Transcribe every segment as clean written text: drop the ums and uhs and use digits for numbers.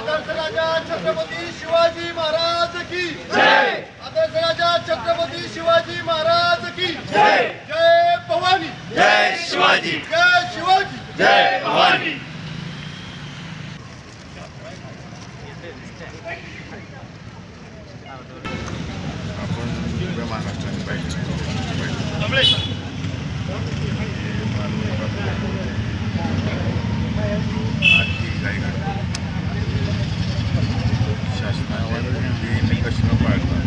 आदर्श राजा छत्रपती शिवाजी महाराज की जय। आदर्श राजा छत्रपती शिवाजी महाराज की जय। जय भवानी, जय शिवाजी, जय शिवाजी, जय भवानी। आपण महाराष्ट्राने पाहिजे शासनावर जे निकष न पाळता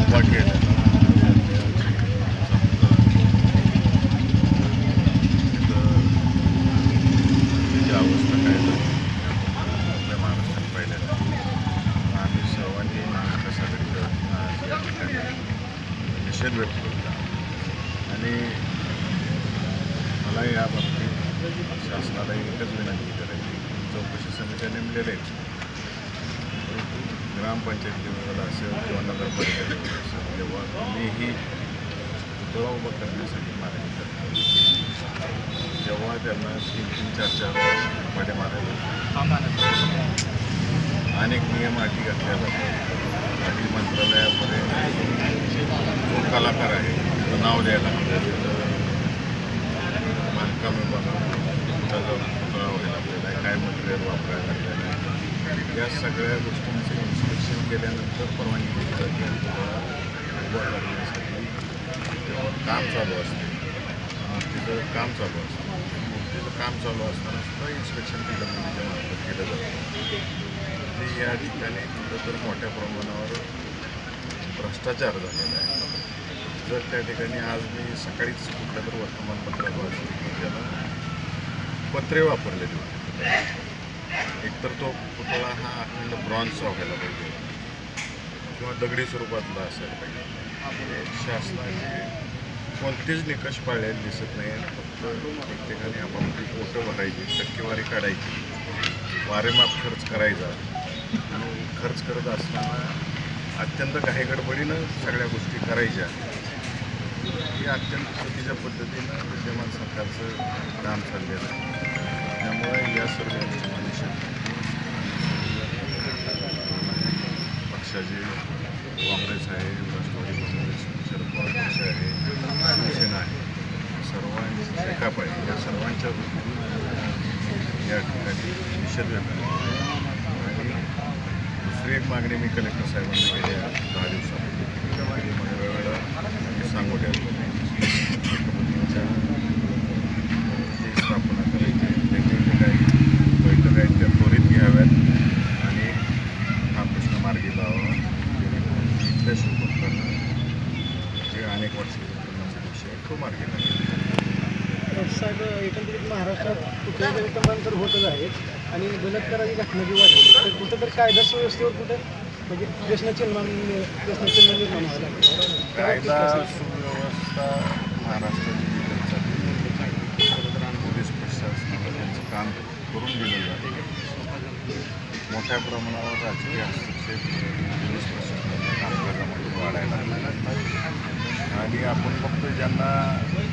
उभा केला त्याची अवस्था काय झाली आपल्या महाराष्ट्रात पाहिलेलं आम्ही सर्वांनी महाराष्ट्र आघाडीचा निषेध व्यक्त केला आणि मला या बाबतीत शासनाला एकच विनंती करायची, चौकशी समित्या नेमलेल्या आहेत, ग्रामपंचायत लेवलला असेल किंवा नगरपालिका लेवल असेल, तेव्हा तुम्हीही पुतळा उभा करण्यासाठी मागणी करता तेव्हा त्यांना 3-3, 4-4 मध्ये मारायला अनेक नियम अटी घातल्या जातात आणि मंत्रालयापर्यंत जो कलाकार आहे त्याचं नाव द्यायला लागतं, बांधकाम विभागाला पुतळा व्हायला लागलेला आहे, काय मटेरियल वापरायला लागलेलं आहे, या सगळ्या गोष्टींचं इन्स्पेक्शन केल्यानंतर परवानगी दिली जाते आणि उभा करण्यासाठी तेव्हा काम चालू असते, मूर्तीचं काम चालू असतं, मूर्तीचं काम चालू असताना सुद्धा इन्स्पेक्शन केलं मार्फत केलं जातं. म्हणजे या ठिकाणी कुठं तर मोठ्या प्रमाणावर भ्रष्टाचार झालेला आहे. जर त्या ठिकाणी आज मी सकाळीच कुठल्या तर वर्तमानपत्रात वाचलं की त्याला पत्रे वापरलेले होते, एकतर तो पुतळा हा अखंड ब्रॉन्झचा व्हायला पाहिजे किंवा दगडी स्वरूपातला असायला पाहिजे. म्हणजे शासनाचे कोणतेच निकष पाळलेले दिसत नाही, फक्त एक ठिकाणी आपण ती पोटं भरायची, टक्केवारी काढायची, वारेमाप खर्च करायचा आणि खर्च करत असताना अत्यंत घाईगडबडीनं सगळ्या गोष्टी करायच्या. ही अत्यंत चुकीच्या पद्धतीनं विद्यमान सरकारचं काम चाललेलं आहे. त्यामुळे या सर्व पक्षाचे काँग्रेस आहे, राष्ट्रवादी काँग्रेस, शरद पवार पक्ष आहे, शिवसेना आहे, सर्वांची एकाप आहे, या सर्वांच्या या ठिकाणी निषेध व्यक्त करतो. आणि दुसरी एक मागणी मी कलेक्टर साहेबांना गेल्या 10 दिवसापूर्वी मंगळवेळा सांगोट्यात छत्रपतींच्या स्थापना करायची, वेगवेगळे काही बैठक आहेत त्या त्वरित घ्याव्यात आणि हा प्रश्न मार्गी लावावा, जेणेकरून इथल्या शिवभक्तांना जे अनेक वर्षाचे विषय तो मार्गी लागेल. साहेब, एकंदरीत महाराष्ट्रात कुठल्याही विटंबन तर होतच आहे आणि बलात्काराची घटना जी वाढली तर कुठं तर कायदा सुव्यवस्थेवर कुठं म्हणजे प्रश्नचिन्ह निर्माण व्हायला लागलं. कायदा सुव्यवस्था महाराष्ट्राची पोलीस प्रशासनाला त्यांचं काम करून दिलं जातं. मोठ्या प्रमाणावर राजकीय हस्तक्षेप पोलीस प्रशासनाच्या कामकाजामधून वाढायला लागला आणि आपण फक्त ज्यांना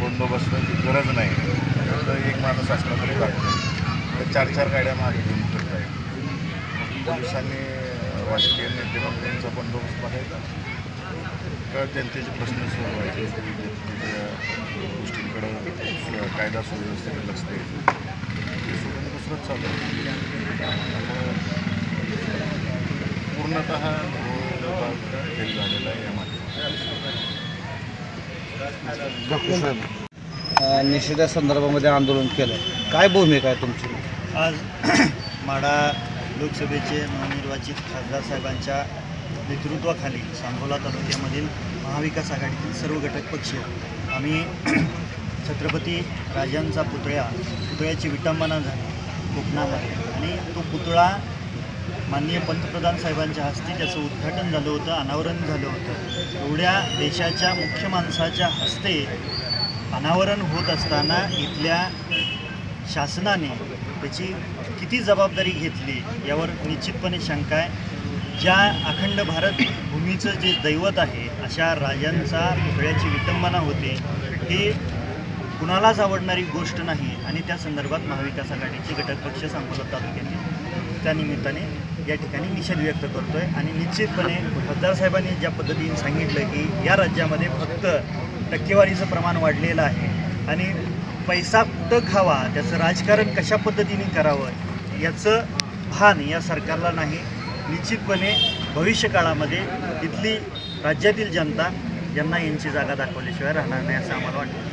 बंदोबस्ताची गरज नाही तर एक माणूस असला तरी लागतो, तर 4-4 गाड्या मागे घेऊन फिरत आहे. पोलिसांनी राजकीय नेतेमंत्र्यांचा बंदोबस्त बघायचा का जनतेचे प्रश्न सोडवायचे, गोष्टींकडं कायदा सुव्यवस्थेकडे लक्ष द्यायचं, ते सोडून दुसरंच चालू आहे. पूर्णतः फेल झालेला आहे या माध्यमात. निषेधा संदर्भामध्ये आंदोलन केलं, काय भूमिका आहे तुमची? आज माढा लोकसभेचे नवनिर्वाचित खासदार साहेबांच्या नेतृत्वाखाली सांगोला तालुक्यामधील महाविकास आघाडीतील सर्व घटक पक्ष आम्ही छत्रपती राजांचा पुतळ्याची विटंबना झाली कोकणामध्ये आणि तो पुतळा माननीय पंतप्रधान साहेबांच्या हस्ते त्याचं उद्घाटन झालं होतं, अनावरण झालं होतं. एवढ्या देशाच्या मुख्य माणसाच्या हस्ते अनावरण होत असताना इथल्या शासनाने त्याची किती जबाबदारी घेतली यावर निश्चितपणे शंका आहे. ज्या अखंड भारत भूमीचं जे दैवत आहे अशा राजांचा पुतळ्याची विटंबना होते, हे कुणालाच आवडणारी गोष्ट नाही आणि त्या संदर्भात महाविकास आघाडीचे घटक पक्ष सांगोला तालुक्यातील त्या निमित्ताने या ठिकाणी निषेध व्यक्त करतो आहे. आणि निश्चितपणे खासदार साहेबांनी ज्या पद्धतीने सांगितलं की या राज्यामध्ये फक्त टक्केवारीचं प्रमाण वाढलेलं आहे आणि पैसा कुठं खावा, त्याचं राजकारण कशा पद्धतीने करावं याचं भान या सरकारला नाही. निश्चितपणे भविष्यकाळामध्ये इथली राज्यातील जनता यांना यांची जागा दाखवल्याशिवाय राहणार नाही असं आम्हाला वाटतं.